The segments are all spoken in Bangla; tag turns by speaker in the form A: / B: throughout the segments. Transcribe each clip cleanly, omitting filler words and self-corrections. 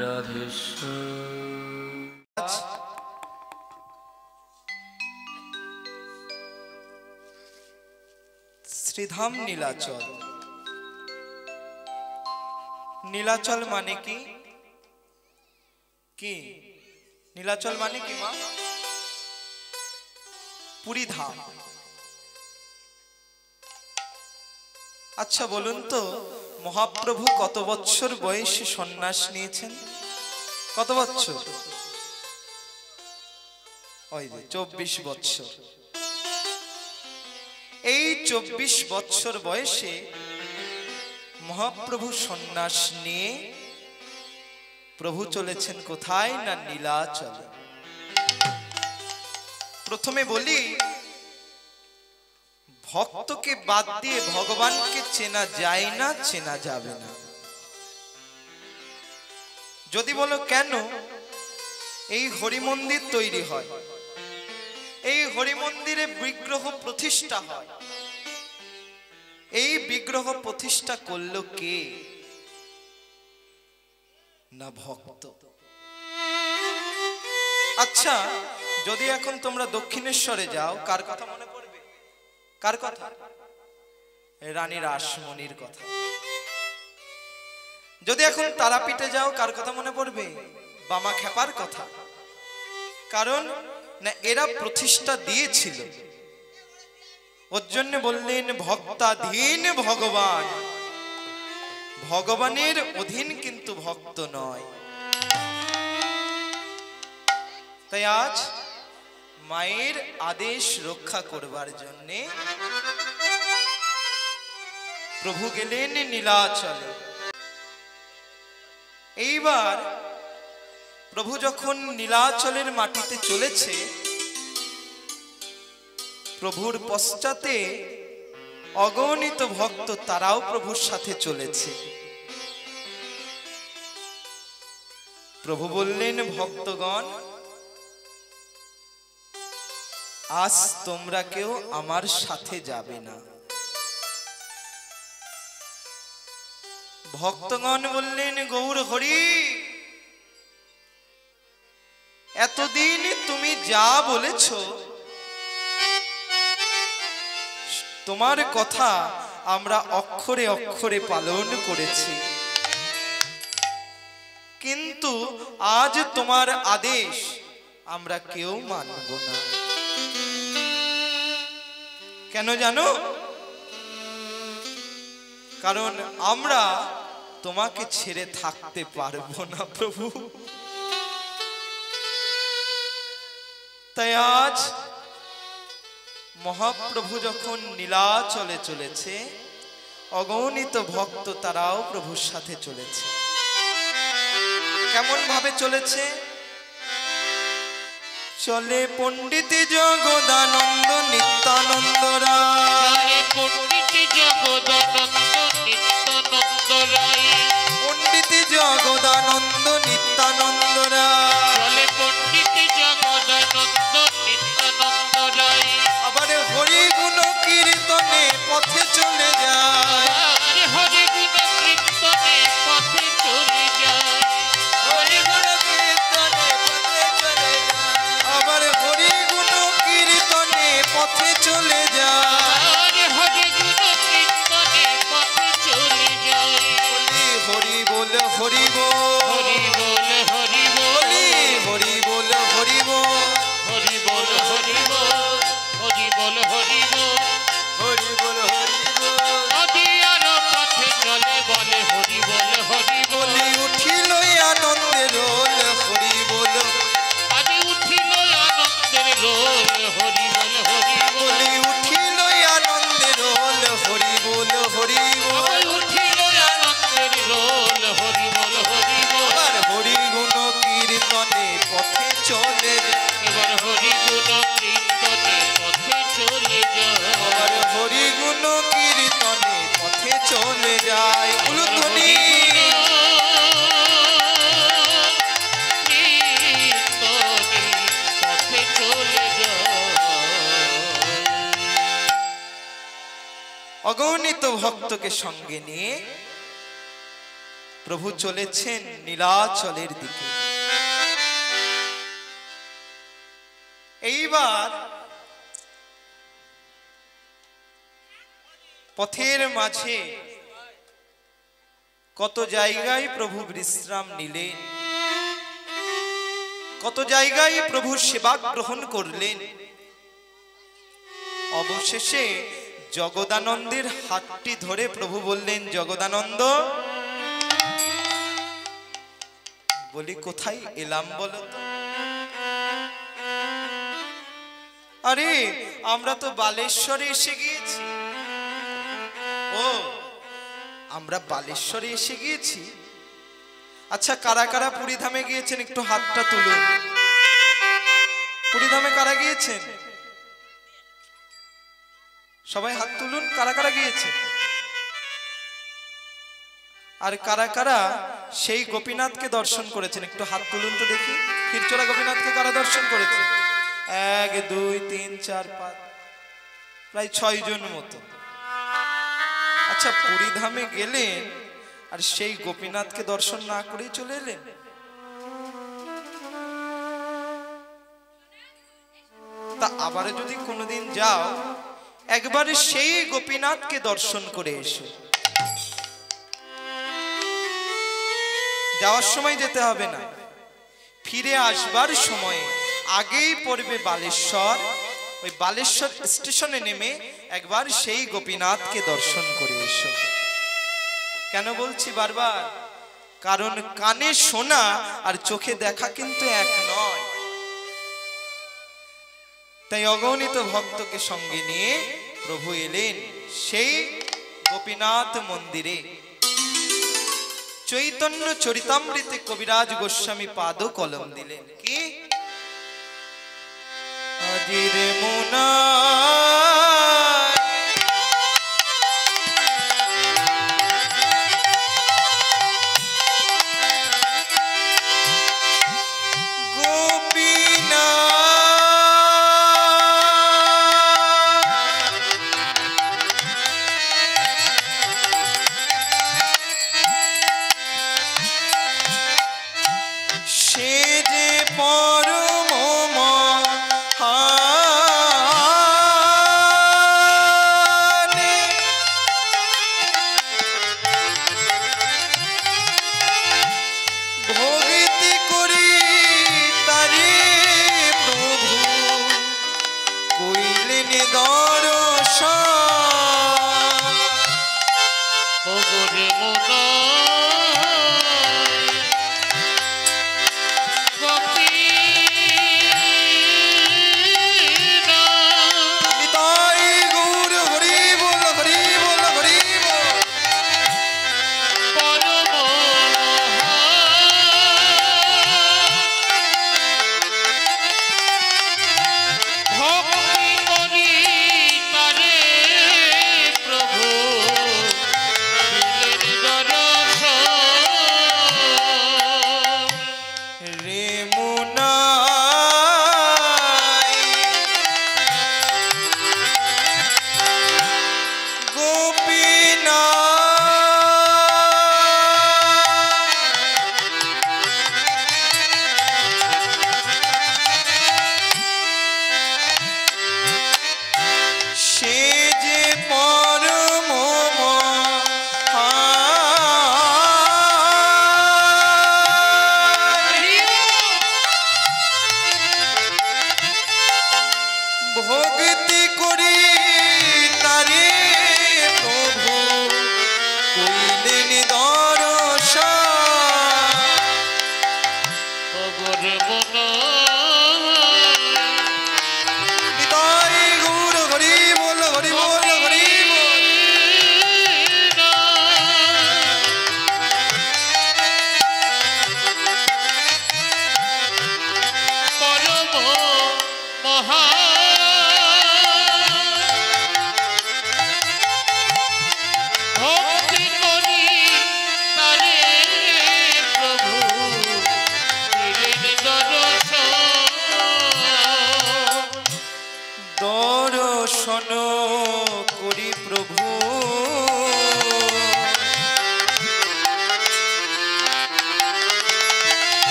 A: রাধেশ্বর। শ্রীধাম নীলাচল। নীলাচল মানে কি? কি নীলাচল মানে কি মা? পুরী ধাম। আচ্ছা বলুন তো, মহাপ্রভু কত বছর বয়সে সন্ন্যাস নিয়েছেন? কত বছর? ওই যে 24 বছর। এই 24 বছর বয়সে মহাপ্রভু সন্ন্যাস নিয়ে প্রভু চলেছেন কোথায়? না নীলাচলে। প্রথমে বলি, ভক্তকে বাদ দিয়ে ভগবানকে চেনা যায় না, চেনা যাবে না। যদি বলো কেন? এই হরি মন্দির তৈরি হয়, এই হরি মন্দিরে বিগ্রহ প্রতিষ্ঠা হয়। এই বিগ্রহ প্রতিষ্ঠা করলো কে? না ভক্ত। আচ্ছা, যদি এখন তোমরা দক্ষিণেশ্বরে যাও, কার কথা মনে পড়বে? কার কথা? রানী রাসমণির কথা। যদি এখন তারাপীঠে যাও, কার কথা মনে পড়বে? বামা খেপার কথা। কারণ না, এরা প্রতিষ্ঠা দিয়েছিল। ওর জন্য বললেন ভক্তাধীন ভগবান। ভগবানের অধীন কিন্তু ভক্ত নয়। তাই আজ মায়ের আদেশ রক্ষা করবার জন্য প্রভু গেলেন নীলাচলে। এইবার প্রভু যখন নীলাচলের মাটিতে চলেছে, প্রভুর পশ্চাতে অগণিত ভক্ত, তারাও প্রভুর সাথে চলেছে। প্রভু বললেন, ভক্তগণ, আজ তোমরা কেউ আমার সাথে যাবে না। ভক্তগণ বললেন, গৌর হরি, এতদিন তুমি যা বলেছ তোমার কথা আমরা অক্ষরে অক্ষরে পালন করেছি, কিন্তু আজ তোমার আদেশ আমরা কেউ মানব না। কেন জানো? কারণ আমরা তোমাকে ছেড়ে থাকতে পারবো না প্রভু। তাই আজ মহাপ্রভু যখন নীলাচলে চলেছে, অগণিত ভক্ত তারাও প্রভুর সাথে চলেছে। কেমন ভাবে চলেছে? চলে পণ্ডিত জগদানন্দ নিত্যানন্দ রায়। পণ্ডিত জগদানন্দ নিত্যানন্দ রায়। আবার হরি গুণ কীর্তনে পথে চলে যায়। হরি গুণ কীর্তনে পথে চলে যায়। হরি গুণ কীর্তনে পথে চলে যায়। আবার হরি গুণ কীর্তনে পথে চলে যায়। হরি গুণ কীর্তনে পথে চলে যায়। হরি বল হরি বল, হরি বল হরি বল, হরি বল হরি বল, হরি বল হরি বল, হরি বল হরি বল, হরি বল হরি বল। নদীর পথে চলে বলে হরি বল হরি বল। উঠিল আনন্দের রোল হরি বল। আজ উঠিল আনন্দের রোল হরি বল হরি বল। উঠিল আনন্দের রোল হরি বল হরি বল। উঠিল আনন্দের রোল হরি বল হরি বল। আর হরি গুণ কীর্তনে পথে চলে যায়। এবার হরি গুণ কীর্তনে পথে চলে যায়। আবার হরি গুণ কীর্তনে পথে চলে যায়। উলুধ্বনি পথে চলে যায়। অগণিত ভক্তকে সঙ্গে নিয়ে প্রভু চলেছেন নীলাচলের দিকে। এইবার পথের মাঝে কত জায়গায় প্রভু বিশ্রাম নিলেন, কত জায়গায় প্রভু সেবা গ্রহণ করলেন। অবশেষে জগদানন্দের হাতটি ধরে প্রভু বললেন, জগদানন্দ, বলি কোথায় এলাম বলো তো? আরে আমরা তো বালেশ্বরে এসে গিয়েছি। ও, আমরা বালেশ্বরে এসে গিয়েছি? আচ্ছা, কারা কারা পুরীধামে গিয়েছেন একটু হাতটা তুলুন। পুরীধামে কারা গিয়েছেন? সবাই হাত তুলুন, কারা কারা গিয়েছে। আর কারা কারা সেই গোপীনাথকে দর্শন করেছেন একটু হাত তুলুন তো দেখি। ক্ষীরচোরা গোপীনাথকে কারা দর্শন করেছে? 1 2 3 4 5, প্রায় 6 জন মতো। আচ্ছা, পুরীধামে গেলেন আর সেই গোপীনাথকে দর্শন না করেই চলে এলেন? তা আবার যদি কোনোদিন যাও, একবারে সেই গোপীনাথকে দর্শন করে এসো। যাওয়ার সময় যেতে হবে না, ফিরে আসবার সময়ে আগেই পড়বে বালেশ্বর। ওই বালেশ্বর স্টেশনে নেমে একবার সেই গোপীনাথকে দর্শন করে এসো। কেন বলছি বারবার? কারণ কানে শোনা আর চোখে দেখা কিন্তু এক নয়। তাই অগণিত ভক্তকে সঙ্গে নিয়ে প্রভু এলেন সেই গোপীনাথ মন্দিরে। চৈতন্য চরিতামৃতে কবিরাজ গোস্বামী পাদ কলম দিলেন কি, আজির মুনা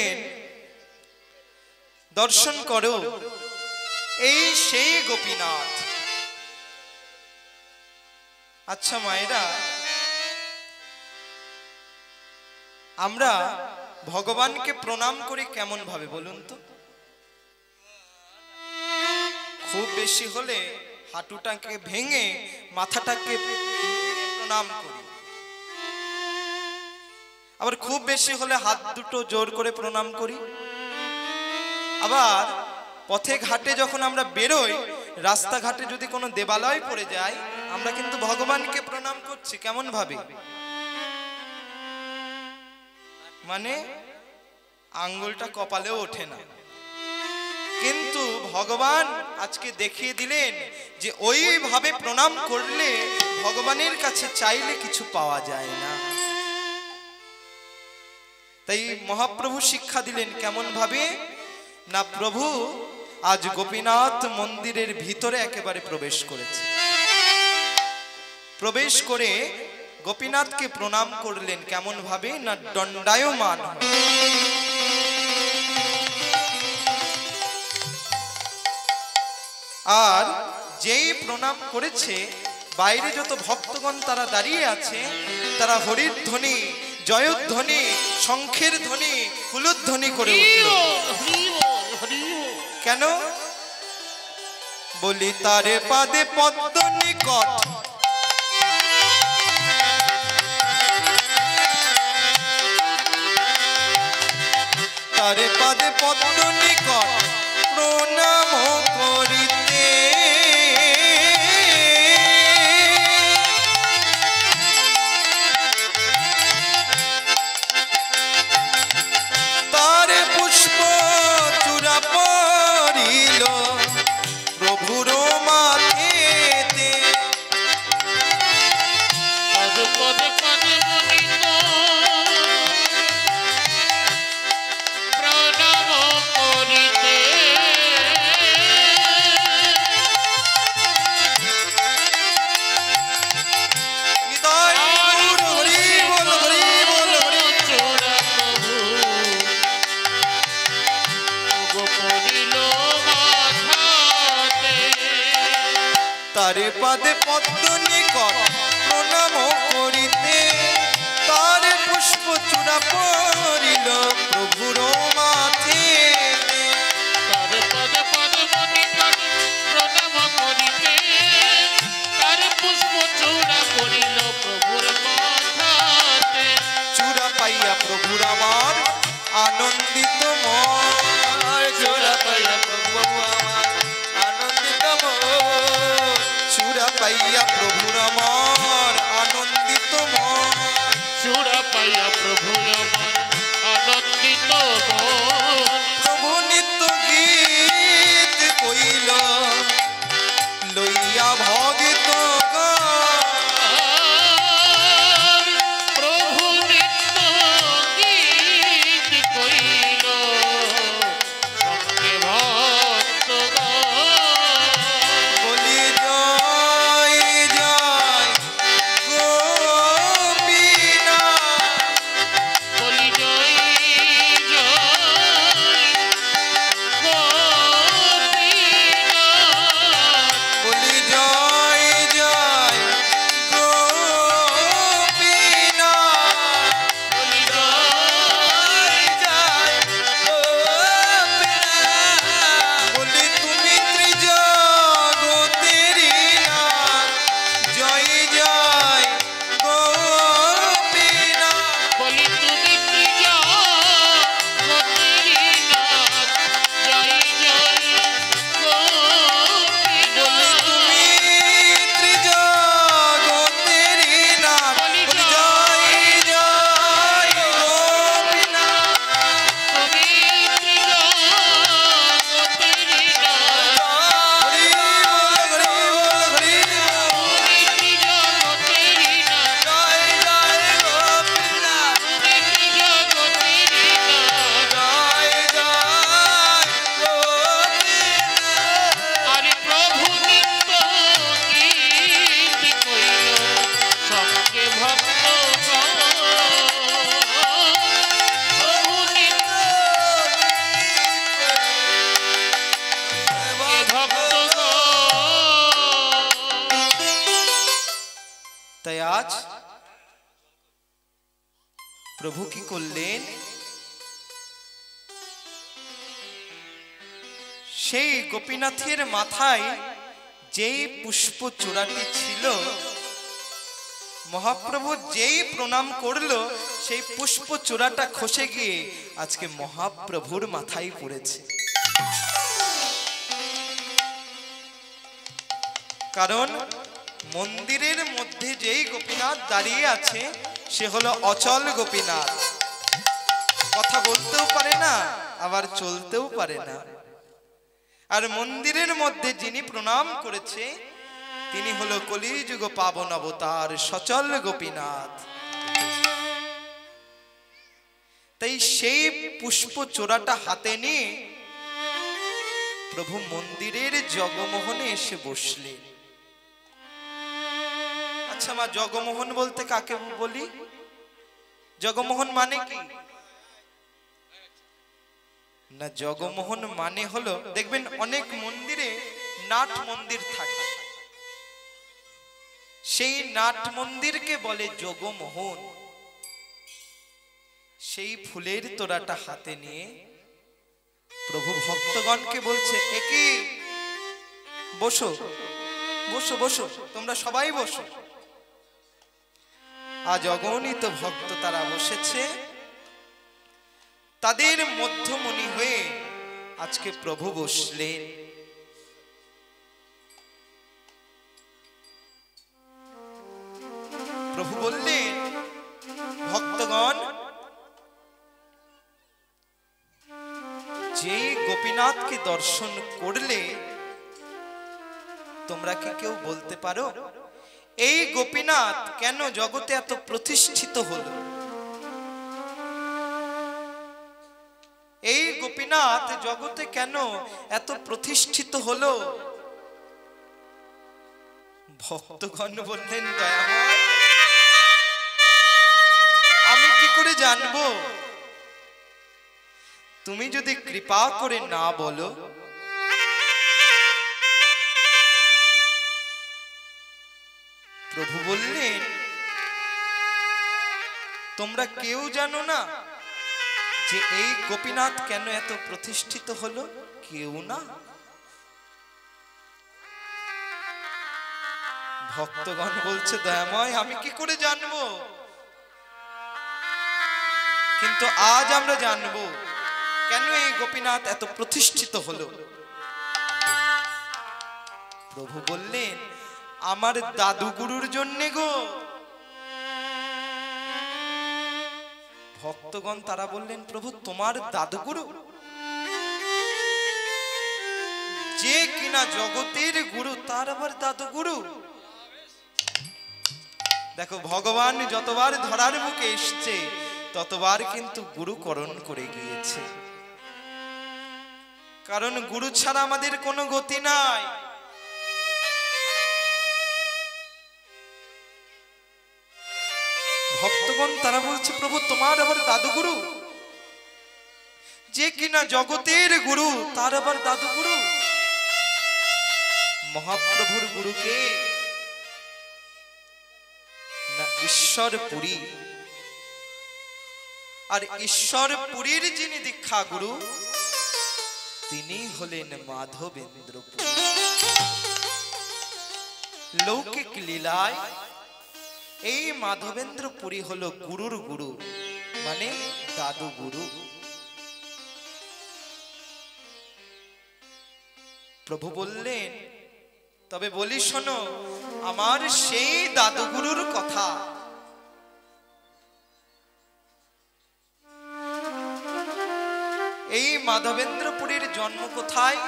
A: বললেন, দর্শন করো, এই সেই গোপীনাথ। আচ্ছা মায়েরা, আমরা ভগবানকে প্রণাম করি কেমন ভাবে বলুন তো? খুব বেশি হলে হাঁটুটাকে ভেঙে মাথাটাকে প্রণাম করি, আবার খুব বেশি হলে হাত দুটো জোর করে প্রণাম করি। আবার পথে ঘাটে যখন আমরা বেরোই, রাস্তাঘাটে যদি কোনো দেবালয় পড়ে যায়, আমরা কিন্তু ভগবানকে প্রণাম করছি কেমন ভাবে? মানে আঙ্গুলটা কপালেও ওঠে না। কিন্তু ভগবান আজকে দেখিয়ে দিলেন যে ওইভাবে প্রণাম করলে ভগবানের কাছে চাইলে কিছু পাওয়া যায় না। তাই মহাপ্রভু শিক্ষা দিলেন কেমন ভাবে না, প্রভু আজ গোপীনাথ মন্দিরের ভিতরে একেবারে প্রবেশ করেছে। প্রবেশ করে গোপীনাথকে প্রণাম করলেন কেমন ভাবে না, দণ্ডায়মান। আর যেই প্রণাম করেছে, বাইরে যত ভক্তগণ তারা দাঁড়িয়ে আছে, তারা হরির ধ্বনি, জয়ধ্বনি, শঙ্খের ধ্বনি, হুলুধ্বনি করে উঠল। কেন? বলি তারে পাদে পদ্ম নিকট, তারে পাদে পদ্ম নিকট প্রণাম করিতে, তারে পুষ্প চূড়া পড়িল প্রভুর মাথেতে। তারে পাদে পদ্ম নিকট প্রণাম করিতে, তারে পুষ্প চূড়া পড়িল প্রভুর মাথে।
B: তারে পদে পদ্ম নিকট প্রণাম করিতে, তারে পুষ্প চূড়া পড়িল প্রভুর মাথাতে।
A: চূড়া পাইয়া প্রভুর আমার আনন্দিত মন, চূড়া পাইয়া প্রভু আমার আনন্দিত মন, চূড়া পাইয়া প্রভুর আমার আনন্দিত মন,
B: চূড়া পাইয়া প্রভু আমার আনন্দিত
A: মহারাজ প্রভু কি করলেন, সেই গোপীনাথের মাথায় যেই পুষ্প চূড়াটি ছিল, মহাপ্রভু যেই প্রণাম করলো সেই পুষ্প চূড়াটা খসে গিয়ে আজকে মহাপ্রভুর মাথায় পড়েছে। কারণ মন্দিরের মধ্যে যেই গোপীনাথ দাঁড়িয়ে আছে সে হলো অচল গোপীনাথ, কথা বলতেও পারে না আবার চলতেও পারে না। আর মন্দিরের মধ্যে যিনি প্রণাম করেছে তিনি হলো কলিযুগ পাবন অবতার সচল গোপীনাথ। তাই সেই পুষ্প চূড়াটা হাতে নিয়ে প্রভু মন্দিরের জগমোহনে এসে বসলেন। আচ্ছা মা, জগমোহন বলতে কাকে বলি? জগমোহন মানে কি না, জগমোহন মানে হলো, দেখবেন অনেক মন্দিরে নাট মন্দির থাকে, সেই নাট মন্দিরকে বলে জগমোহন। সেই ফুলের তোড়াটা হাতে নিয়ে প্রভু ভক্তগণকে বলছে, একি বসো বসো বসো, তোমরা সবাই বসো। আজ অগণিত ভক্ত তারা বসেছে, তাদের মধ্যমণি হয়ে আজকে প্রভু বসলেন। প্রভু বললেন, ভক্তগণ, যে গোপীনাথকে দর্শন করলে তোমরা কি কেউ বলতে পারো এই গোপীনাথ কেন জগতে এত প্রতিষ্ঠিত হলো? এই গোপীনাথ জগতে কেন এত প্রতিষ্ঠিত হলো? ভক্তগণ বললেন, দয়াময়, আমি কি করে জানবো? তুমি যদি কৃপা করে না বলো। প্রভু বললেন, তোমরা কেউ জানো না যে এই গোপীনাথ কেন এত প্রতিষ্ঠিত হলো? কেউ না। ভক্তগণ বলছে, দয়াময়, আমি কি করে জানবো? কিন্তু আজ আমরা জানবো কেন এই গোপীনাথ এত প্রতিষ্ঠিত হলো। প্রভু বললেন, আমার দাদু গুরুর জন্যে গো। ভক্তগণ তারা বললেন, প্রভু তোমার দাদু গুরু? যে কিনা জগতের গুরু তার আবার দাদু গুরু? দেখো, ভগবান যতবার ধরার মুখে এসছে ততবার কিন্তু গুরুকরণ করে গিয়েছে। কারণ গুরু ছাড়া আমাদের কোনো গতি নাই। ভক্তগণ তারা বলছে, প্রভু তোমার আবার দাদু গুরু? যে কিনা জগতের গুরু তার আবার দাদু গুরু? মহাপ্রভুর গুরুকে না ঈশ্বরপুরী, আর ঈশ্বরপুরীর যিনি দীক্ষা গুরু তিনি হলেন মাধবেন্দ্র পুরী। লৌকিক লীলায় এই মাধবেন্দ্র পুরী হলো গুরুর গুরু, মানে দাদু গুরু। প্রভু বললেন, তবে বলি শোনো, আমার সেই দাদু গুরুর কথা। এই মাধবেন্দ্রপুরীর জন্ম কোথায়?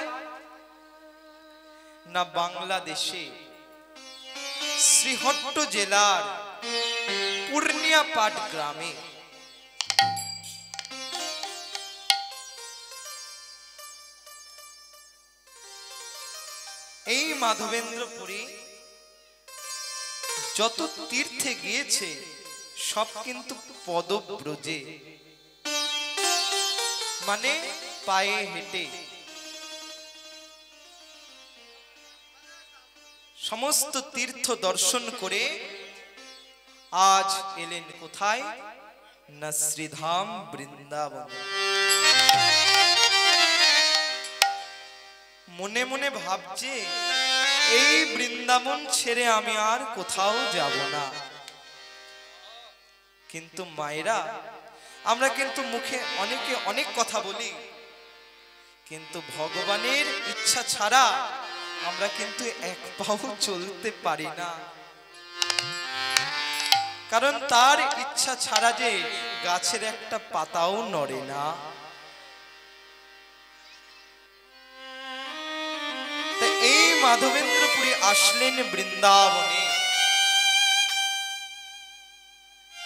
A: না বাংলাদেশে শ্রীহট্ট জেলার পূর্ণিয়া পাট গ্রামে। এই মাধবেন্দ্রপুরী যত তীর্থে গিয়েছে সব কিন্তু পদব্রজে, মানে পায়ে হেঁটে। সমস্ত তীর্থ দর্শন করে আজ এলেন কোথায়? না শ্রীধাম বৃন্দাবন। মনে মনে ভাবছে এই বৃন্দাবন ছেড়ে আমি আর কোথাও যাব না। কিন্তু মায়েরা, আমরা কিন্তু মুখে অনেকে অনেক কথা বলি, কিন্তু ভগবানের ইচ্ছা ছাড়া আমরা কিন্তু এক পাও চলতে পারি না। কারণ তার ইচ্ছা ছাড়া যে গাছের একটা পাতাও নড়ে না। এই মাধবেন্দ্রপুরী আসলেন বৃন্দাবনে,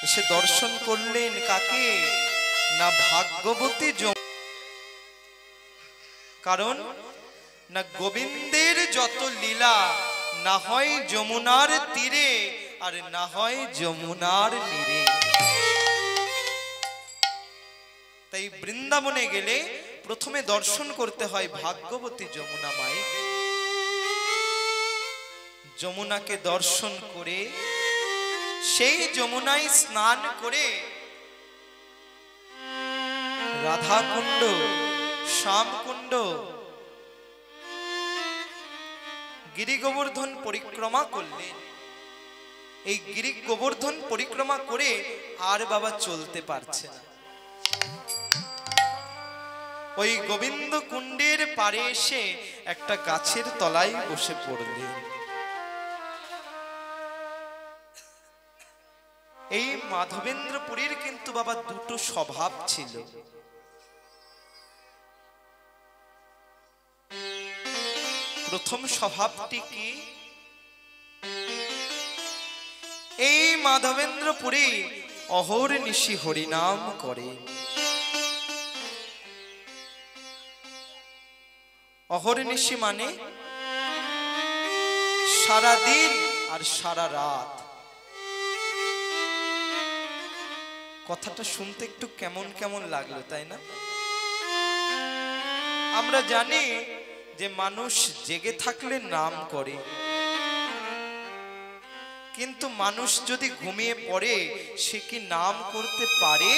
A: এসে দর্শন করলেন কাকে? না ভাগ্যবতী কারণ না গোবিন্দের যত লীলা না হয় যমুনার তীরে আর না হয় যমুনার নীরে। তাই বৃন্দাবনে গেলে প্রথমে দর্শন করতে হয় ভাগ্যবতী যমুনা মাই। যমুনাকে দর্শন করে সেই যমুনায় স্নান করে রাধাকুণ্ড, শ্যামকুণ্ড, গিরি গোবর্ধন পরিক্রমা করলেন। এই গিরি গোবর্ধন পরিক্রমা করে আর বাবা চলতে পারছে না। ওই গোবিন্দ কুণ্ডের পারে এসে একটা গাছের তলায় বসে পড়লেন। এই মাধবেন্দ্রপুরীর কিন্তু বাবা দুটো স্বভাব ছিল। প্রথম স্বভাবটি কি? এই মাধবেন্দ্রপুরী অহর্নিশি হরিনাম করে। অহর্নিশি মানে সারা দিন আর সারা রাত। কথাটা শুনতে একটু কেমন কেমন লাগলো, তাই না? আমরা জানি যে মানুষ জেগে থাকলে নাম করে, কিন্তু মানুষ যদি ঘুমিয়ে পড়ে সে কি নাম করতে পারে?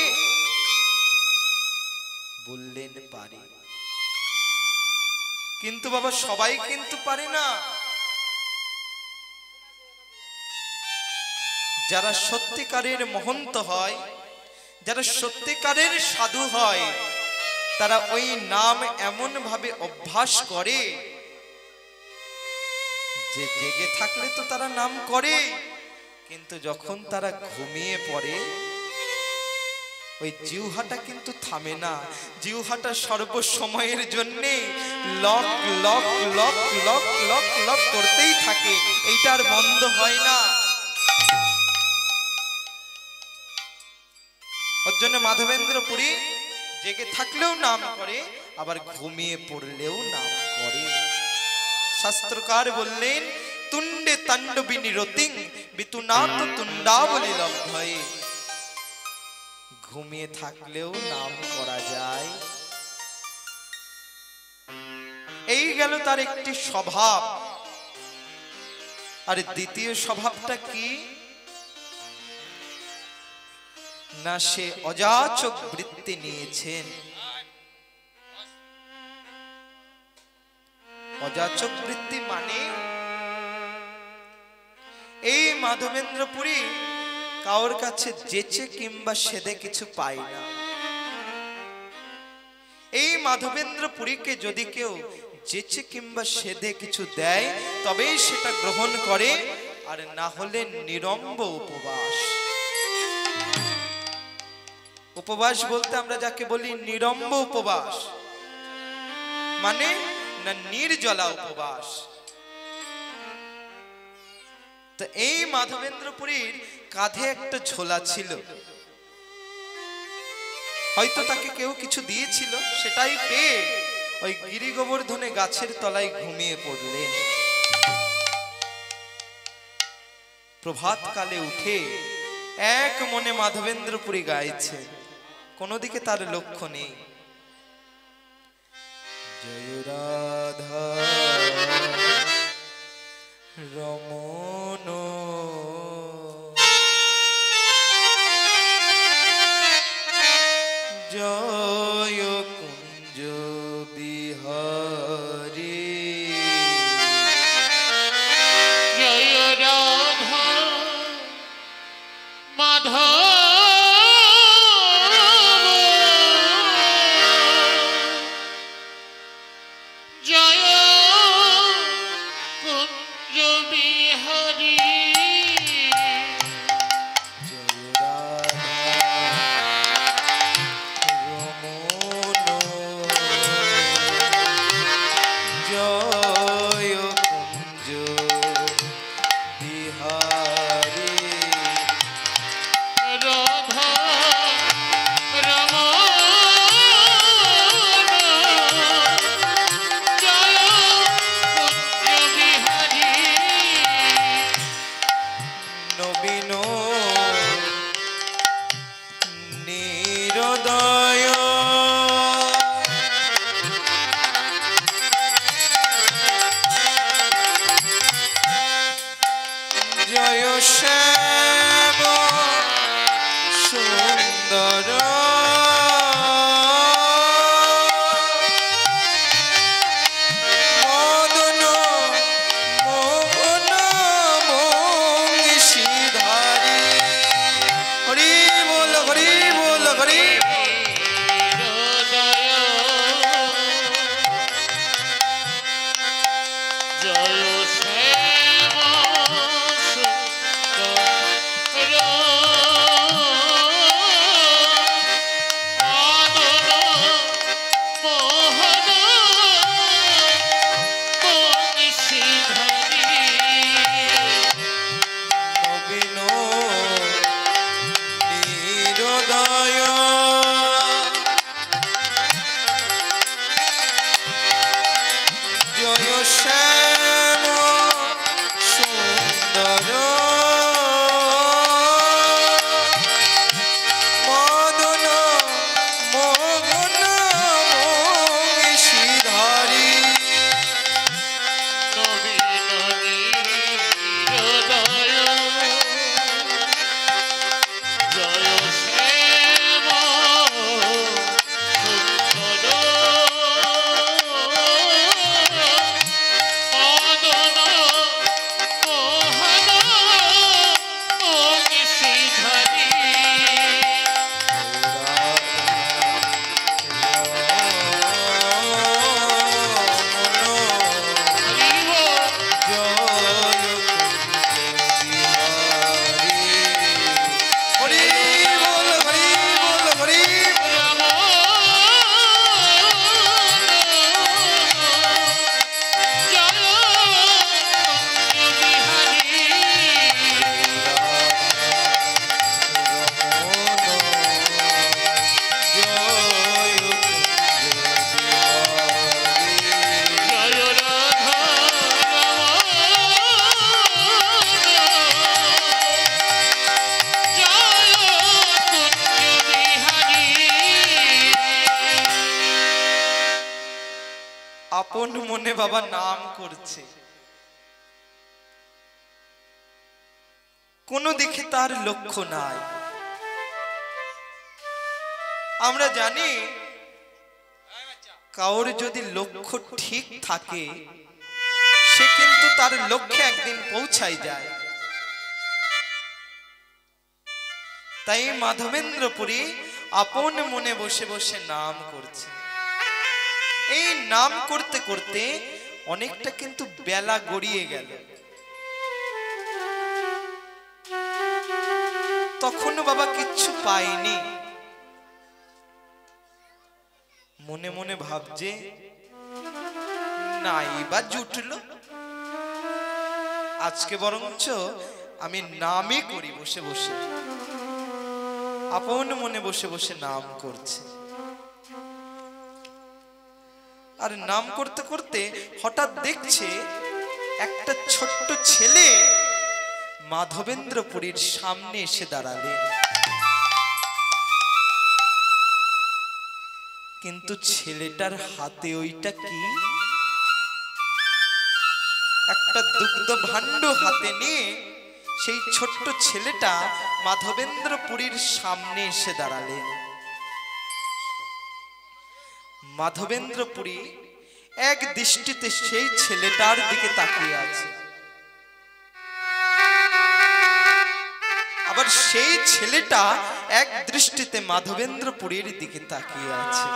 A: বললেন পারে, কিন্তু বাবা সবাই কিন্তু পারে না। যারা সত্যিকারের মহন্ত হয়, যারা সত্যিকারের সাধু হয়, তারা ওই নাম এমন ভাবে অভ্যাস করে যে জেগে থাকলে তো তারা নাম করে, কিন্তু যখন তারা ঘুমিয়ে পড়ে ওই জিহ্বাটা কিন্তু থামে না। জিহ্বাটা সর্বসময়ের জন্য lock lock lock lock lock lock করতেই থাকে, এইটার বন্ধ হয় না। ওর জন্য মাধবেন্দ্রপুরী জেগে থাকলেও নাম করে, আবার ঘুমিয়ে পড়লেও নাম করে। শাস্ত্রকার বললেন, তুণ্ডে তাণ্ডবিনী রতিং বিতুনাত তুণ্ডাবলী লব্ধয়ে। ঘুমিয়ে থাকলেও নাম করা যায়। এই গেল তার একটি স্বভাব। আর দ্বিতীয় স্বভাবটা কি? না সে অযাচক বৃত্তি নিয়েছেন। অযাচক বৃত্তি মানে এই মাধবেন্দ্রপুরী কারোর কাছে যেচে কিংবা সেদে কিছু পায় না। এই মাধবেন্দ্রপুরীকে যদি কেউ যেচে কিংবা সেদে কিছু দেয় তবেই সেটা গ্রহণ করে, আর না হলে নিরম্ব উপবাস। উপবাস বলতে আমরা যাকে বলি নিরম্ব উপবাস, মানে না নির্জলা উপবাস। তো এই মাধবেন্দ্রপুরীর কাঁধে একটা ঝোলা ছিল, হয়তো তাকে কেউ কিছু দিয়েছিল, সেটাই পেয়ে ওই গিরি গোবর্ধনে গাছের তলায় ঘুমিয়ে পড়লেন। প্রভাত কালে উঠে এক মনে মাধবেন্দ্রপুরী গাইছে, কোনো দিকে তার লক্ষ্য নেই। জয় রাধা রমন আপন মনে বাবা নাম করছে, কোনো দিকে তার লক্ষ্য নাই। আমরা জানি কাউর যদি লক্ষ্য ঠিক থাকে সে কিন্তু তার লক্ষ্যে একদিন পৌঁছায় যায়। তাই মাধবেন্দ্রপুরী আপন মনে বসে বসে নাম করছে। এই নাম করতে করতে অনেকটা কিন্তু বেলা গড়িয়ে গেল। তখনও বাবা কিচ্ছু পায়নি। মনে মনে ভাবছে নাই বা জুটলো, আজকে বরঞ্চ আমি নামই করি বসে বসে। আপন মনে বসে বসে নাম করছে। আর নাম করতে করতে হঠাৎ দেখছে একটা ছোট্ট ছেলে মাধবেন্দ্রপুরীর সামনে এসে দাঁড়ালে। কিন্তু ছেলেটার হাতে ওইটা কি? একটা দুগ্ধ ভাণ্ড হাতে নিয়ে সেই ছোট্ট ছেলেটা মাধবেন্দ্রপুরীর সামনে এসে দাঁড়ালেন। মাধবেন্দ্রপুরী এক দৃষ্টিতে সেই ছেলেটার দিকে তাকিয়ে আছে, আবার সেই ছেলেটা এক দৃষ্টিতে মাধবেন্দ্রপুরীর দিকে তাকিয়ে আছে।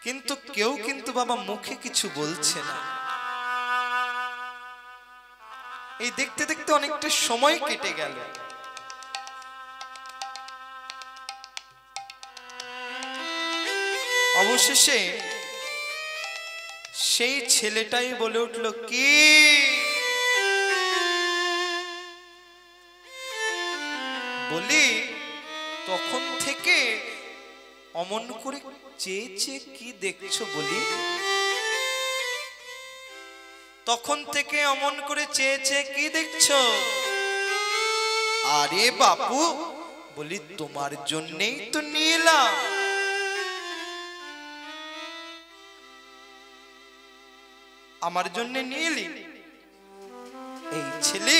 A: কিন্তু কেউ কিন্তু বাবা মুখে কিছু বলছে না। এই দেখতে দেখতে অনেকটা সময় কেটে গেল। অবশেষে সেই ছেলেটাই বলে উঠল, কি? বলি তখন থেকে অমন করে চেয়ে চেয়ে কি দেখছো? বলি তখন থেকে অমন করে চেয়ে চেয়ে কি দেখছো? আরে বাপু, বলি তোমার জন্যই তো নিয়ে এলাম। আমার জন্য নিয়ে এলি? এই ছেলে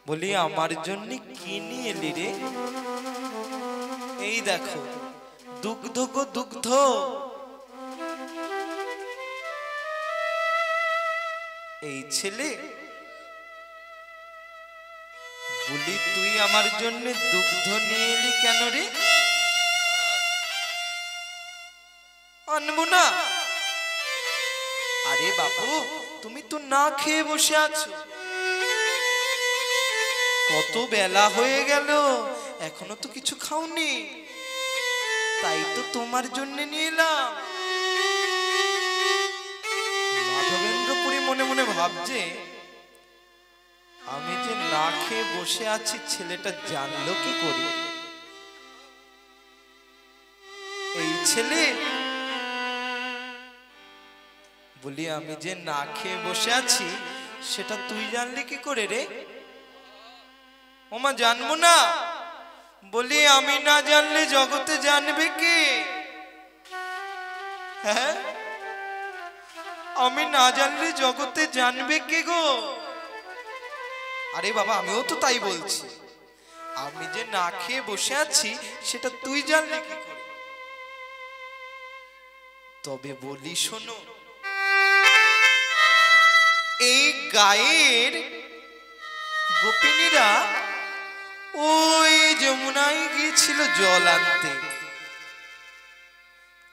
A: বলি আমার জন্য কি নিয়ে এলি রে? এই দেখো দুগ্ধ গো দুগ্ধ। এই ছেলে বলি তুই আমার জন্য দুগ্ধ নিয়ে এলি কেন রে? আনবো না। আরে বাপু, তুমি তো না খেয়ে বসে আছো, কত বেলা হয়ে গেল, এখনো তো কিছু খাওনি, তাই তো তোমার জন্য নিয়ে এলাম। মাধবেন্দ্রপুরী মনে মনে ভাবছে, আমি যে না খেয়ে বসে আছি ছেলেটা জানলো কি করি? এই ছেলে বলি, আমি যে না খেয়ে বসে আছি সেটা তুই জানলি কি করে রে? ওমা জানবো না? বলি, আমি না জানলে জগতে জানবে কে? হ্যাঁ, আমি না জানলে জগতে জানবে কে গো? আরে বাবা, আমিও তো তাই বলছি, আমি যে না খেয়ে বসে আছি সেটা তুই জানলি কি করে? তবে বলি শোনো, এই গায়ের গোপিনীরা ওই যমুনায় গিয়েছিল জল আনতে।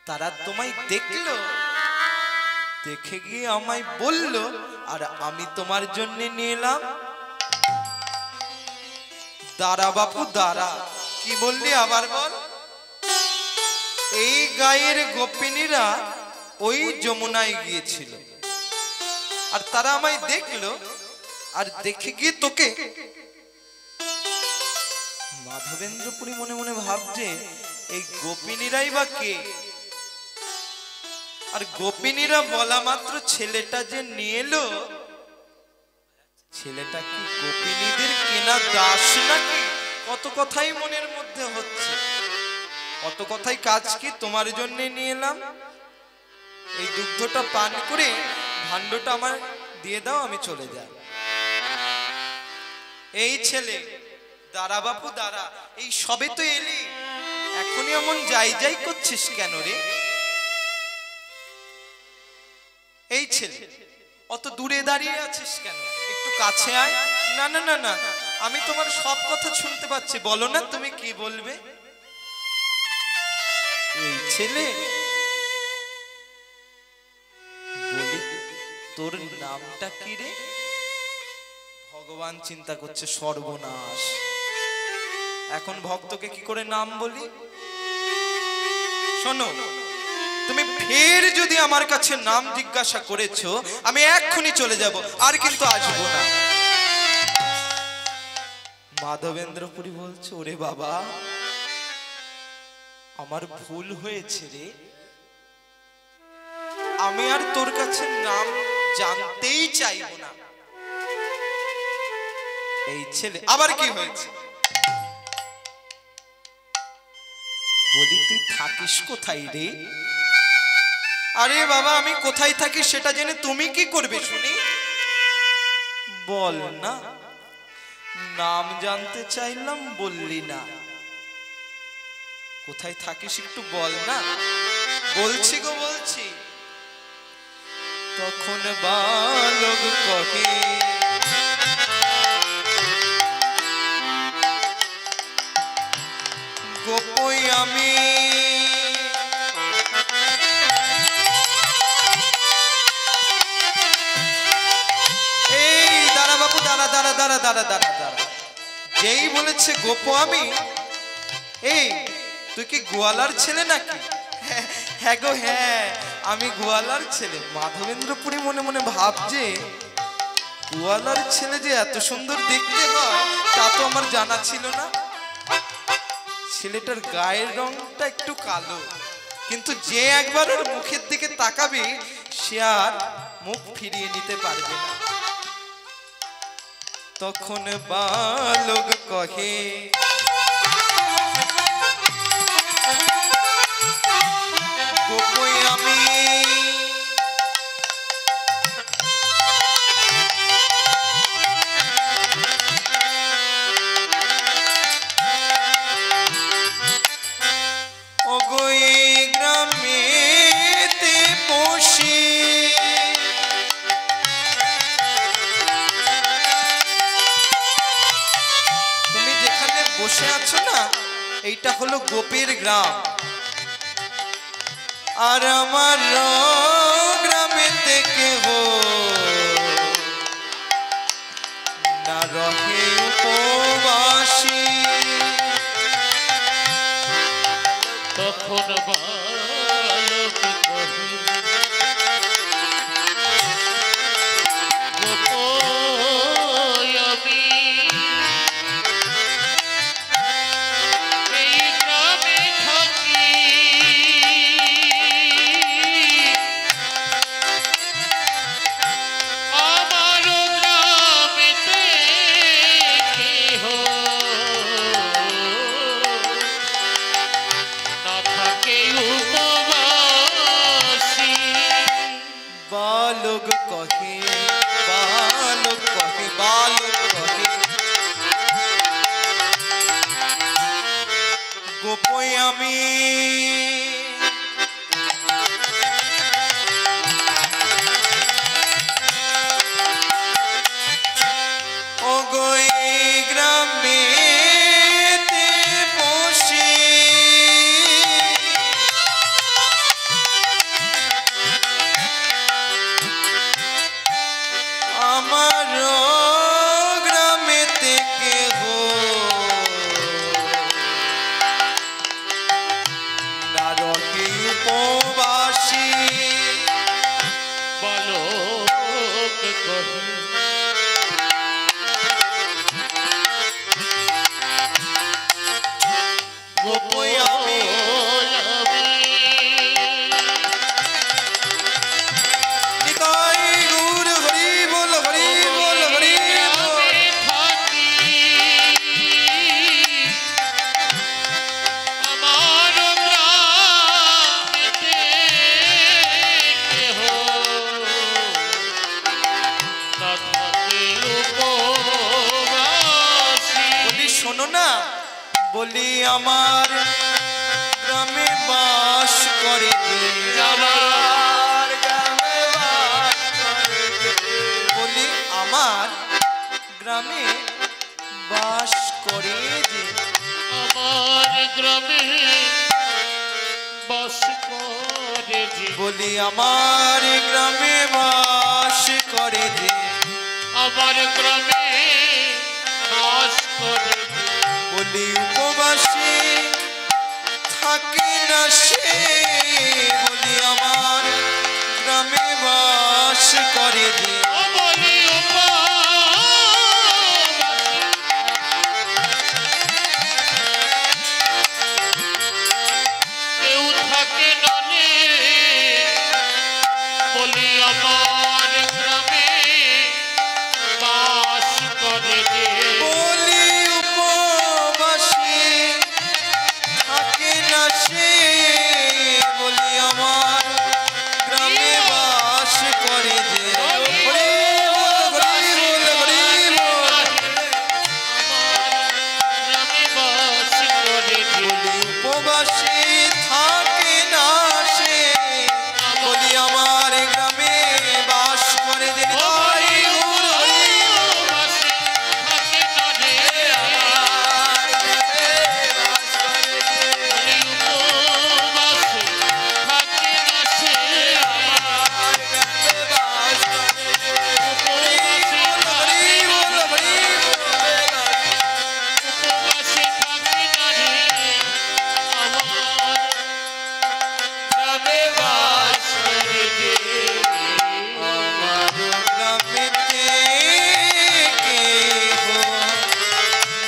A: তারা তোমায় দেখলো, দেখে গিয়ে আমায় বলল, আর আমি তোমার জন্য নিয়ে এলাম। দাঁড়া বাপু দাঁড়া, কি বললি আবার বল? এই গায়ের গোপিনীরা ওই যমুনায় গিয়েছিল, আর তারা আমায় দেখলো, আর দেখে গিয়ে তোকে। মাধবেন্দ্রপুরী মনে মনে ভাবছে, এই গোপিনীরাই বা কে? আর গোপিনীরা বলা মাত্র ছেলেটা যে নিয়ে এলো, ছেলেটা কি গোপিনীদের কেনা দাস নাকি? কত কথাই মনের মধ্যে হচ্ছে, কত কথাই। কাজ কি, তোমার জন্য নিয়ে এলাম, এই দুগ্ধটা পান করে ভাণ্ডটা আমার দিয়ে দাও, আমি চলে যাই। এই ছেলে, দাঁড়া বাপু দাঁড়া, এই সবে তো এলি, এখনই এমন যাই যাই করছিস কেন রে? এই ছেলে, অত দূরে দাঁড়িয়ে আছিস কেন? একটু কাছে আয়। না না না না, আমি তোমার সব কথা শুনতে পাচ্ছি, বলো না তুমি কি বলবে? এই ছেলে, বলি তোর নামটা কি রে? ভগবান চিন্তা করছে, সর্বনাশ, এখন ভক্তকে কি করে নাম বলি? শোনো, তুমি ফের যদি আমার কাছে নাম জিজ্ঞাসা করেছো, আমি এক্ষুনি চলে যাব, আর কিন্তু আসবো না। মাধবেন্দ্রপুরী বলছে, ওরে বাবা, আমার ভুল হয়েছে রে, আমি আর তোর কাছে নাম জানতেই চাইব না। এই ছেলে, আবার কি হয়েছে? বলি, তুই থাকিস কোথায় রে? আরে বাবা, আমি কোথায় থাকি সেটা জেনে তুমি কি করবে শুনি? বল না, নাম জানতে চাইলাম, বললি না। কোথায় থাকিস একটু বল না। বলছি গো, বলছি। তখন বালক কহে, গোপই আমি এই দাঁড়া বাপু, দাঁড়া দাঁড়া দাঁড়া দাঁড়া দাঁড়া দাঁড়া। যেই বলেছে গোপ আমি, এই তুই কি গোয়ালার ছেলে নাকি? হ্যাঁ গো হ্যাঁ, আমি গোয়ালার ছেলে। মাধবেন্দ্রপুরী মনে মনে ভাবছে, গোয়ালার ছেলে যে এত সুন্দর দেখতে হয় তা তো আমার জানা ছিল না। ছেলেটার গায়ের রংটা একটু কালো, কিন্তু যে একবার ওর মুখের দিকে তাকাবে সে আর মুখ ফিরিয়ে নিতে পারবে না। তখন বালক কহে, গোপই আমি ওগোই গ্রামেতে বসি, তুমি যেখানে বসে আছো না, এইটা হলো গোপের গ্রাম। আর আমার গ্রামে থেকে না রহে উপবাসী।
B: তখন বালক কহে গোপয়ামি এই গ্রামে থাকি আমার গ্রামেতে কেহ না থাকে উপবাসী।
A: বালক কহে বালক কহে বালক কহে গোপই আমি ওগোই গ্রামে বসে আমার গ্রামে থেকে নারকে উপবাসী।
B: বালক কহে
A: গোপই আমি নিতাই গৌর হরি বল হরি বল হরি বল। বলি শোনো না বলি আমার গ্রামে বাস করে যে আমার গ্রামে বাস করে যে। বলি আমার গ্রামে বাস করে যে
B: আমার গ্রামে বাস করে যে
A: বলি আমার গ্রামে বাস করে যে
B: আমার গ্রামে বাস করে যে
A: বলি উপবাসী থাকে না সে বলি আমার গ্রামে বাস করে যে
B: ও বলি কেউ থাকে না রে বলি আমার গ্রামে বাস করে যে
A: বলি উপবাসী থাকে না সে বলি আমার গ্রামে বাস করে যে হরি বল হরি বল হরি বল।
B: গ্রামে বাস করে যে
A: বলি উপবাসী থাকে না সে বলি আমার গ্রামে বাস করে যে নিতাই গৌর হরি
B: থাকে না রে
A: আমার গ্রামে বাস করে যে
B: উপবাসে থাকে না সে
A: আমার গ্রামে বাস করে যে হরি বল হরি বল হরি বল।
B: উপবাসে থাকে না রে আমার
A: গ্রামে বাস
B: করে যে
A: আমার গ্রামেতে কেহ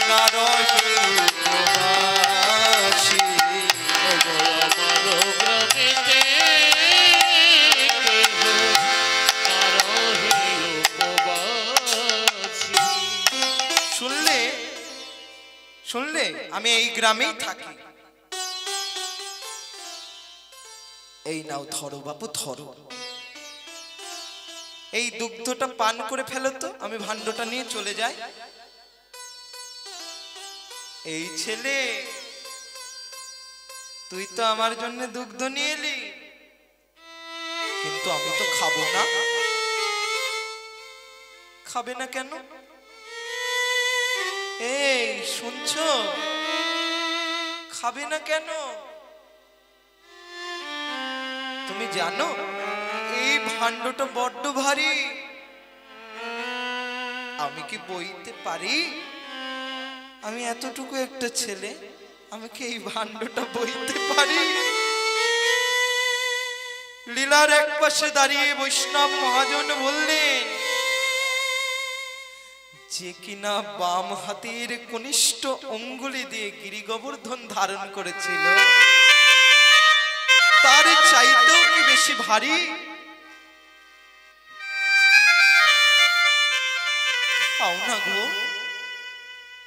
A: না রহে উপবাসী।
B: আমার গ্রামেতে কেহ না রহে উপবাসী।
A: শুনলে শুনলে আমি এই গ্রামেই থাকি। এই নাও ধরো বাপু ধরো এই দুগ্ধটা পান করে ফেলো তো আমি ভাণ্ডটা নিয়ে চলে যাই। এই ছেলে তুই তো আমার জন্য দুগ্ধ নিয়ে এলি কিন্তু আমি তো খাবো না। খাবে না কেন? এই শুনছো খাবে না কেন? তুমি জানো এই ভাণ্ডটা বড্ড ভারী, আমি কি বইতে পারি? আমি এতটুকু একটা ছেলে, আমি কি এই ভাণ্ডটা বইতে পারি? লীলার এক পাশে দাঁড়িয়ে বৈষ্ণব মহাজন বললেন, যে কিনা বাম হাতের কনিষ্ঠ অঙ্গুলি দিয়ে গিরি গোবর্ধন ধারণ করেছিল, তার চাইতেও কি বেশি ভারী? খাও না গো।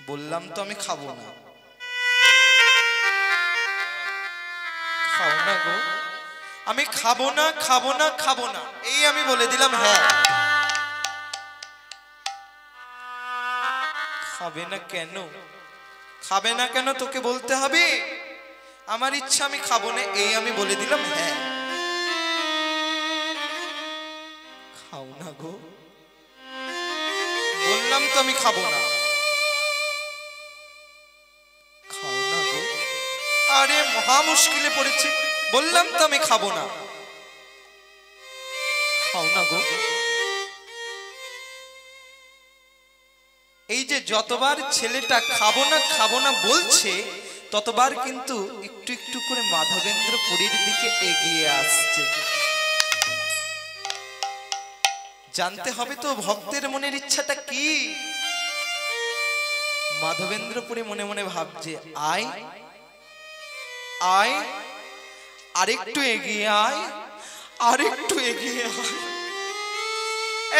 A: বললাম তো আমি খাবো না। খাও না গো। আমি খাবো না, খাবো না, খাবো না, এই আমি বলে দিলাম। হ্যাঁ। খাবে না কেন? খাবে না কেন তোকে বলতে হবে? আমার ইচ্ছা, আমি খাবো না, এই আমি বলে দিলাম। হ্যাঁ। খাও না গো। বললাম তো আমি খাবো না। খাও না গো। আরে মহা মুশকিলে পড়েছে। বললাম তো আমি খাবো না। খাও না গো। এই যে যতবার ছেলেটা খাবো না খাবো না বলছে, ততবার কিন্তু একটু একটু করে মাধবেন্দ্র পুরীর দিকে এগিয়ে আসছে। জানতে হবে তো ভক্তের মনের ইচ্ছাটা কি। মাধবেন্দ্র পুরী মনে মনে ভাবছে, আয় আয়, আরেকটু এগিয়ে আয়, আরেকটু এগিয়ে আয়।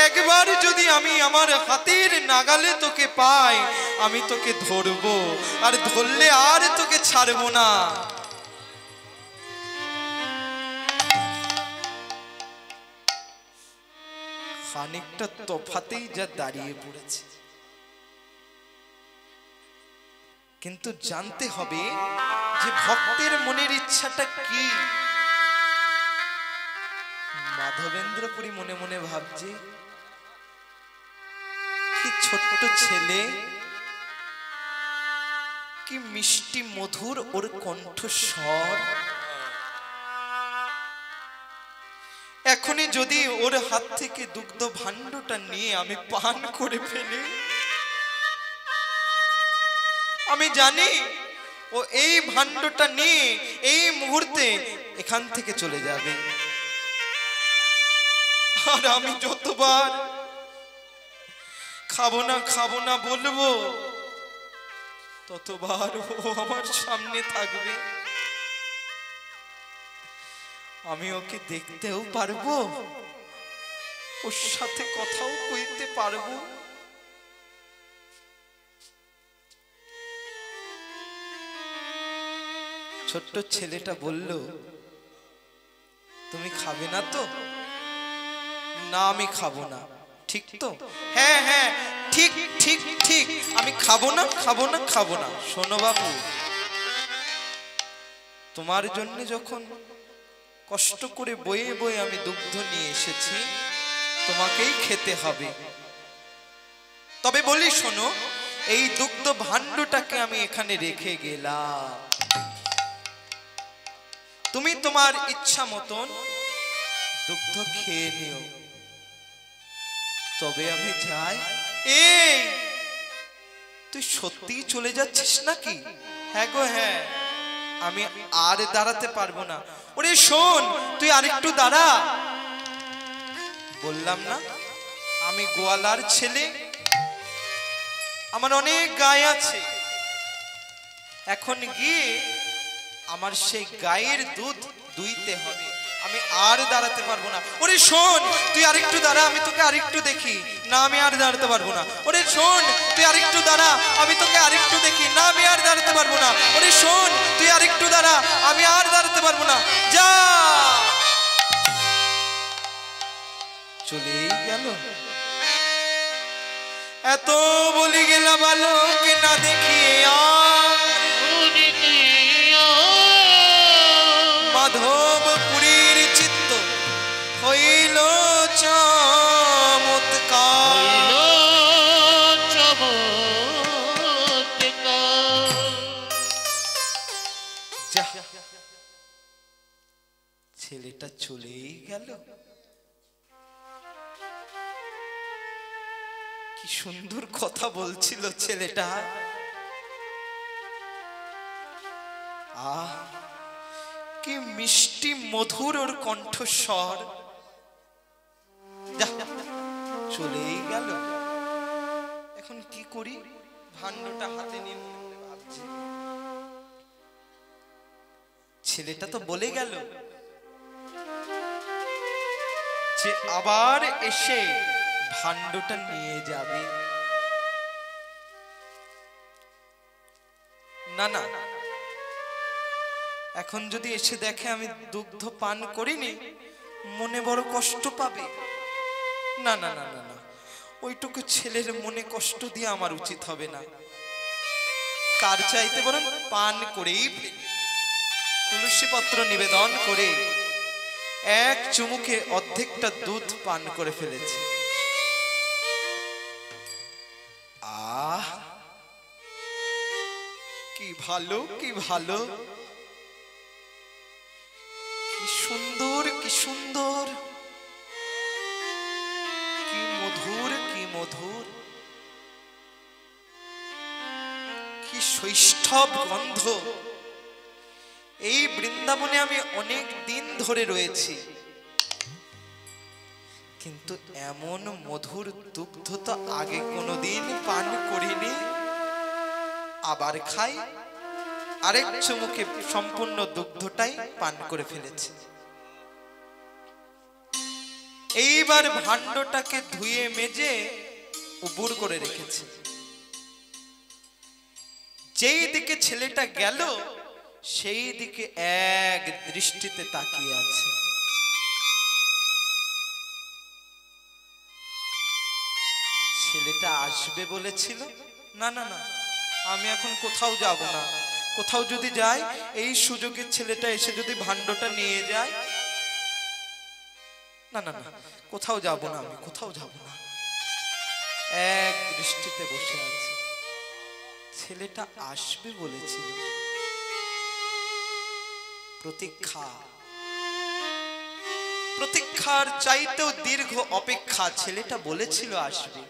A: একবার যদি আমি আমার হাতের নাগালে তোকে পাই, আমি তোকে ধরবো, আর ধরলে আর তোকে ছাড়বো না। খানিকটা তফাতেই যা দাঁড়িয়ে পড়েছে। কিন্তু জানতে হবে যে ভক্তের মনের ইচ্ছাটা কি। মাধবেন্দ্র পুরী মনে মনে ভাবছে, কি ছোট্ট ছেলে, কি মিষ্টি মধুর ওর কণ্ঠস্বর। এখনই যদি ওর হাত থেকে দুগ্ধ ভাণ্ডটা নিয়ে আমি পান করে ফেলি, আমি জানি ও এই ভাণ্ডটা নিয়ে এই মুহূর্তে এখান থেকে চলে যাবে। আর আমি যতবার খাবো না খাবো না বলবো, ততবার ও আমার সামনে থাকবে। আমি ওকে দেখতেও পারবো, ওর সাথে কথাও কইতে পারবো। ছোট্ট ছেলেটা বলল, তুমি খাবে না তো? না, আমি খাবো না। ঠিক তো? হ্যাঁ হ্যাঁ, ঠিক ঠিক ঠিক, আমি খাবো না, খাবো না, খাবো না। শোনো বাবু, তোমার জন্য যখন কষ্ট করে বয়ে বয়ে আমি দুগ্ধ নিয়ে এসেছি, তোমাকেই খেতে হবে। তবে বলি শোনো, এই দুগ্ধ ভাণ্ডটাকে আমি এখানে রেখে গেলাম। তুমি তোমার ইচ্ছা মতন দুগ্ধ খেয়ে নিও। তবে আমি যাই। এই, তুই সত্যিই চলে যাচ্ছিস নাকি? হ্যাঁ গো হ্যাঁ, আমি আর দাঁড়াতে পারবো না। ওরে শোন, তুই আরেকটু দাঁড়া। বললাম না আমি গোয়ালার ছেলে, আমার অনেক গায়ে আছে। এখন গিয়ে আমার সেই গায়ের দুধ দুইতে হবে, আমি আর দাঁড়াতে পারবো না। ওরে শোন, তুই আরেকটু দাঁড়া, আমি তোকে আরেকটু দেখি। না, আমি আর দাঁড়াতে পারবো না। ওরে শোন, তুই আরেকটু দাঁড়া, আমি তোকে আরেকটু দেখি। না, আমি আর দাঁড়াতে পারবো না। ওরে শোন, তুই আরেকটু দাঁড়া, আমি আর দাঁড়াতে পারবো না। যা, চলেই গেল। এত বলি গেলা বালক না দেখিয়ে মাধব পুরীর চিত্ত হইল চমৎকার। ছেলেটা চলেই গেল। কি সুন্দর কথা বলছিল ছেলেটা। আহ কি মিষ্টি মধুর ওর কণ্ঠস্বর। চলেই গেল, এখন কি করি? ভাণ্ডটা হাতে নিয়ে মনে ভাবছে, ছেলেটা তো বলে গেল যে আবার এসে ভাণ্ডটা নিয়ে যাবে। না না, এখন যদি এসে দেখে আমি দুগ্ধ পান করিনি, মনে বড় কষ্ট পাবে। না না না না না, ওইটুকু ছেলের মনে কষ্ট দিয়ে আমার উচিত হবে না। তার চাইতে বরং পান করেই ফেলি। তুলসী পত্র নিবেদন করে এক চুমুকে অর্ধেকটা দুধ পান করে ফেলেছে। আহ কি ভালো, কি ভালো, কি সুন্দর, কি সুন্দর, কি মধুর, কি মধুর, কি শৈষ্ঠব গন্ধ। এই বৃন্দাবনে আমি অনেক দিন ধরে রয়েছি, কিন্তু এমন মধুর দুগ্ধ তো আগে কোনোদিন পান করিনি। আবার খাই, আরেক চুমুকে সম্পূর্ণ দুগ্ধটাই পান করে ফেলেছি। এইবার ভাণ্ডটাকে ধুয়ে মেজে উপুর করে রেখেছে। যেই দিকে ছেলেটা গেল সেই দিকে এক দৃষ্টিতে তাকিয়ে আছে। ছেলেটা আসবে বলেছিল, না না না, আমি এখন কোথাও যাব না। কোথাও যদি যাই, এই সুযোগে ছেলেটা এসে যদি ভাণ্ডটা নিয়ে যায়, না না না, কোথাও যাব না, আমি কোথাও যাব না। এক দৃষ্টিতে বসে আছে। ছেলেটা আসবে বলেছিল, প্রতীক্ষা, প্রতীক্ষার চাইতেও দীর্ঘ অপেক্ষা। ছেলেটা বলেছিল আসবে।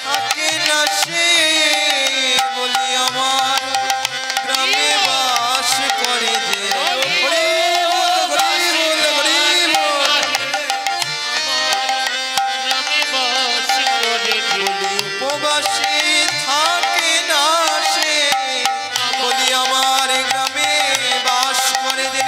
A: থাকে না সে বলি আমার গ্রামে বাস করে যে, উপবাসী থাকে না সে বলি আমার গ্রামে বাস করে যে।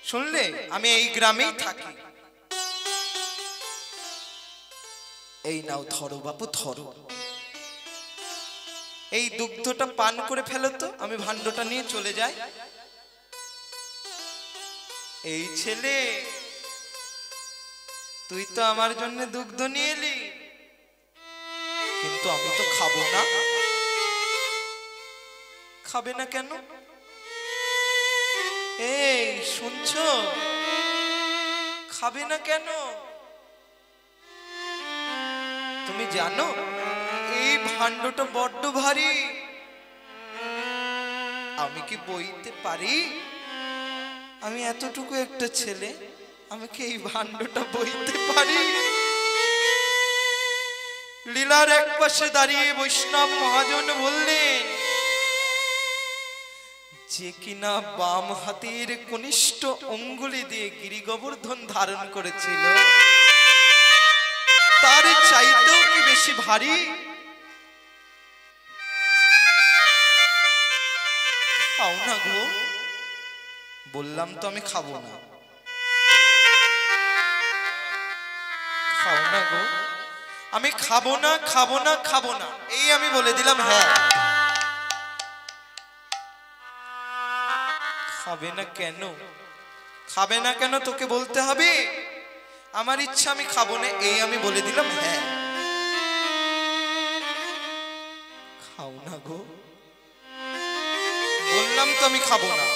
A: শুনলে আমি এই গ্রামেই থাকি। এই নাও ধরো বাপু, ধরো, এই দুগ্ধটা পান করে ফেলো তো, আমি ভাণ্ডটা নিয়ে চলে যাই। এই ছেলে, তুই তো আমার জন্য দুগ্ধ নিয়ে এলি, কিন্তু আমি তো খাবো না। খাবে না কেন? এই শুনছো, খাবে না কেন? তুমি জানো এই ভাণ্ডটা বড্ড ভারী, আমি কি বইতে পারি? আমি এতটুকু একটা ছেলে, আমি কি এই ভাণ্ডটা বইতে পারি? লীলার এক পাশে দাঁড়িয়ে বৈষ্ণব মহাজন বললেন, যে কিনা বাম হাতের কনিষ্ঠ অঙ্গুলি দিয়ে গিরি গোবর্ধন ধারণ করেছিল, তার চাইতেও কি বেশি ভারী? খাও না গো। বললাম তো আমি খাবো না। খাও না গো, আমি খাবো না খাবো না খাবো না, এই আমি বলে দিলাম হ্যাঁ। খাবে না কেন? খাবে না কেন তোকে বলতে হবে? আমার ইচ্ছা আমি খাবো না, এই আমি বলে দিলাম হ্যাঁ। খাও না গো, বললাম তো আমি খাবো না।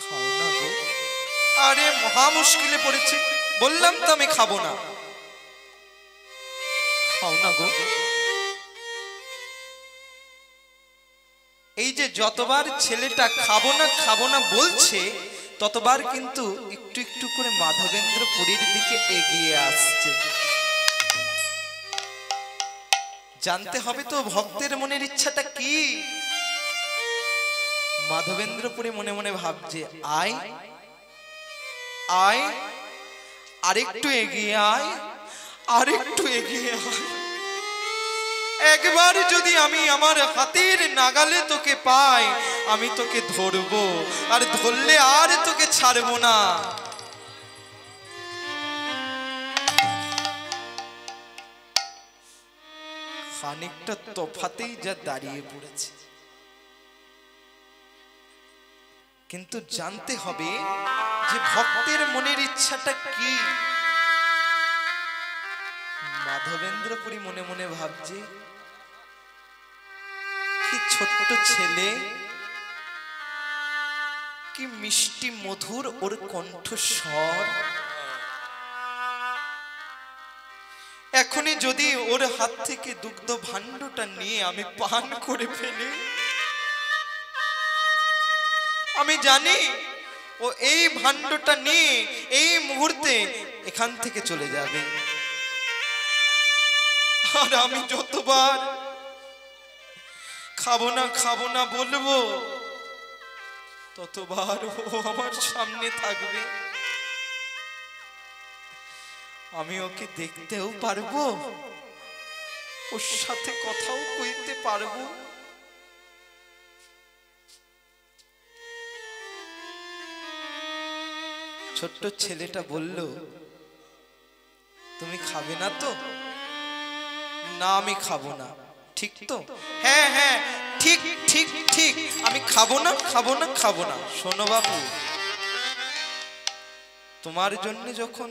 A: খাও না গো, আরে মহা মুশকিলে পড়েছে, বললাম তো আমি খাবো না। খাও না গো। এই যে যতবার ছেলেটা খাবো না বলছে, ততবার কিন্তু একটু একটু করে মাধবেন্দ্র পুরীর দিকে এগিয়ে আসছে। জানতে হবে তো ভক্তের মনের ইচ্ছাটা কি। মাধবেন্দ্র পুরী মনে মনে ভাবছে, আয় আয়, আরেকটু এগিয়ে আয়, আরেকটু এগিয়ে আয়। একবার যদি আমি আমার হাতের নাগালে তোকে পাই, আমি তোকে ধরবো, আর ধরলে আর তোকে ছাড়বো না। খানিকটা তফাতেই যা দাঁড়িয়ে পড়েছে, কিন্তু জানতে হবে যে ভক্তের মনের ইচ্ছাটা কি। মাধবেন্দ্র পুরী মনে মনে ভাবছে, কি ছোট্ট ছেলে, কি মিষ্টি মধুর ওর কণ্ঠস্বর। এখনই যদি ওর হাত থেকে দুগ্ধ ভাণ্ডটা নিয়ে আমি পান করে ফেলি, আমি জানি ও এই ভাণ্ডটা নিয়ে এই মুহূর্তে এখান থেকে চলে যাবে। আর আমি যতবার খাবো না বলবো, ততবার ও আমার সামনে থাকবে। আমি ওকে দেখতেও পারবো, ওর সাথে কথাও কইতে পারবো। ছোট্ট ছেলেটা বলল, তুমি খাবে না তো? না আমি খাবো না। ঠিক তো? হ্যাঁ হ্যাঁ ঠিক ঠিক ঠিক, আমি খাবো না খাবো না খাবো না। শোনো বাবু, তোমার জন্য যখন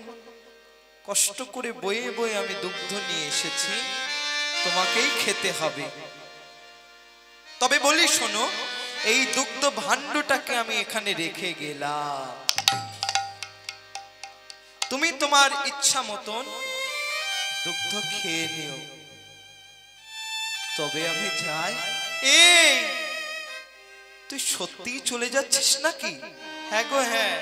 A: কষ্ট করে বয়ে বয়ে আমি দুগ্ধ নিয়ে এসেছি, তোমাকেই খেতে হবে। তবে বলি শোনো, এই দুগ্ধ ভাণ্ডটাকে আমি এখানে রেখে গেলাম, তুমি তোমার ইচ্ছা মতন দুগ্ধ খেয়ে নিও। তবে আমি যাই। এই তুই সত্যিই চলে যাচ্ছিস নাকি? হ্যাঁ গো হ্যাঁ,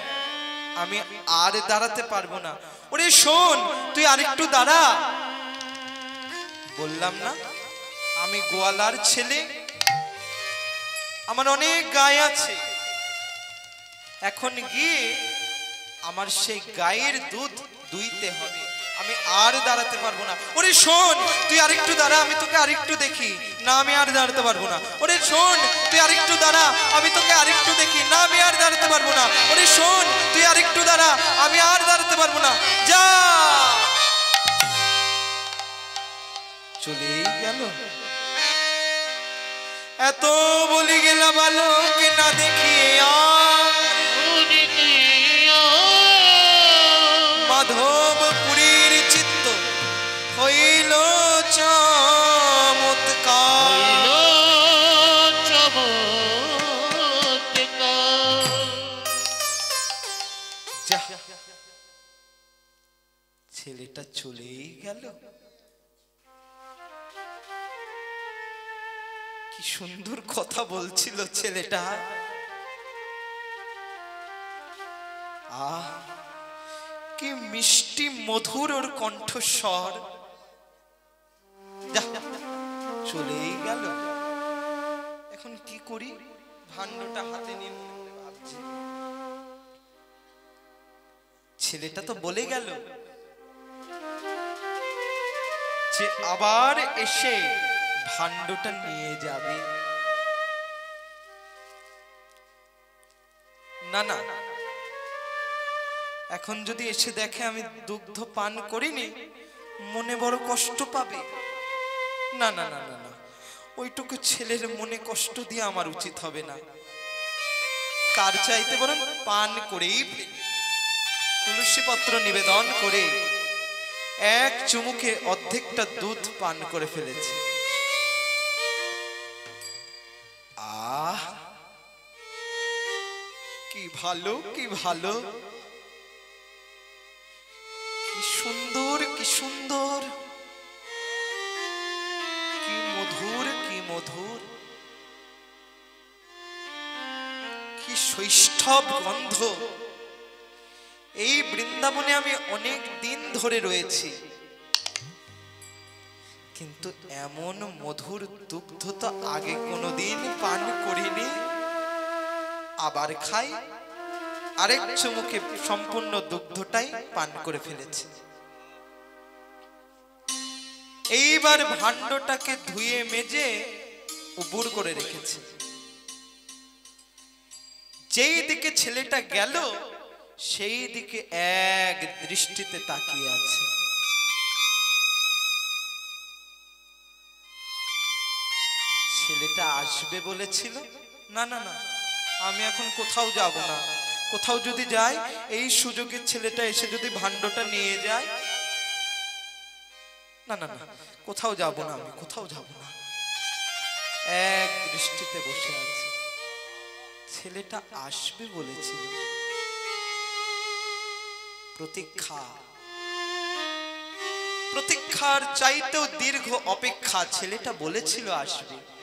A: আমি আর দাঁড়াতে পারবো না। ওরে শোন, তুই আরেকটু দাঁড়া। বললাম না আমি গোয়ালার ছেলে, আমার অনেক গায়ে আছে। এখন গিয়ে আমার সেই গায়ের দুধ দুইতে হবে, আমি আর দাঁড়াতে পারবো না। ওরে শোন, তুই আরেকটু দাঁড়া, আমি তোকে আরেকটু দেখি। না আমি আর দাঁড়াতে পারবো না। ওরে শোন, তুই আরেকটু দাঁড়া, আমি তোকে আরেকটু দেখি। না আমি আর দাঁড়াতে পারবো না। ওরে শোন, তুই আরেকটু দাঁড়া, আমি আর দাঁড়াতে পারবো না। যা, চলেই গেল। এত বলি গেলা বালক না দেখিয়ে মাধব পুরীর চিত্ত হইল চমৎকার। ছেলেটা চলেই গেল। কি সুন্দর কথা বলছিল ছেলেটা। আহ, কি মিষ্টি মধুর ওর কণ্ঠস্বর। চলেই গেল। এখন কি করি? ভাণ্ডটা হাতে নিয়ে ভাবছে, ছেলেটা তো বলে গেল যে আবার এসে ভাণ্ডটা নিয়ে যাবে। না না, এখন যদি এসে দেখে আমি দুগ্ধ পান করিনি, মনে বড় কষ্ট পাবে। না না না না না, ওইটুকু ছেলের মনে কষ্ট দিয়ে আমার উচিত হবে না। তার চাইতে বরং পান করেই ফেলি। তুলসী পত্র নিবেদন করে এক চুমুকে অর্ধেকটা দুধ পান করে ফেলেছে। আহ, কি ভালো, কি ভালো, কি সুন্দর, কি সুন্দর, কি মধুর, কি মধুর, কি শৈষ্ঠব গন্ধ। এই বৃন্দাবনে আমি অনেক দিন ধরে রয়েছি, কিন্তু এমন মধুর দুগ্ধ তো আগে কোনোদিন পান করিনি। আবার খাই, আরেক চুমুকে সম্পূর্ণ দুগ্ধটাই পান করে ফেলেছি। এইবার ভাণ্ডটাকে ধুয়ে মেজে উবুর করে রেখেছে। যেই দিকে ছেলেটা গেল সেই দিকে এক দৃষ্টিতে তাকিয়ে আছে। ছেলেটা আসবে বলেছিল, না না না, আমি এখন কোথাও যাব না। কোথাও যদি যাই, এই সুযোগে ছেলেটা এসে যদি ভাণ্ডটা নিয়ে যায়, না না না, কোথাও যাব না, আমি কোথাও যাব না। এক দৃষ্টিতে বসে আছে। ছেলেটা আসবে বলেছিল, প্রতীক্ষা, প্রতীক্ষার চাইতেও দীর্ঘ অপেক্ষা। ছেলেটা বলেছিল আসবে,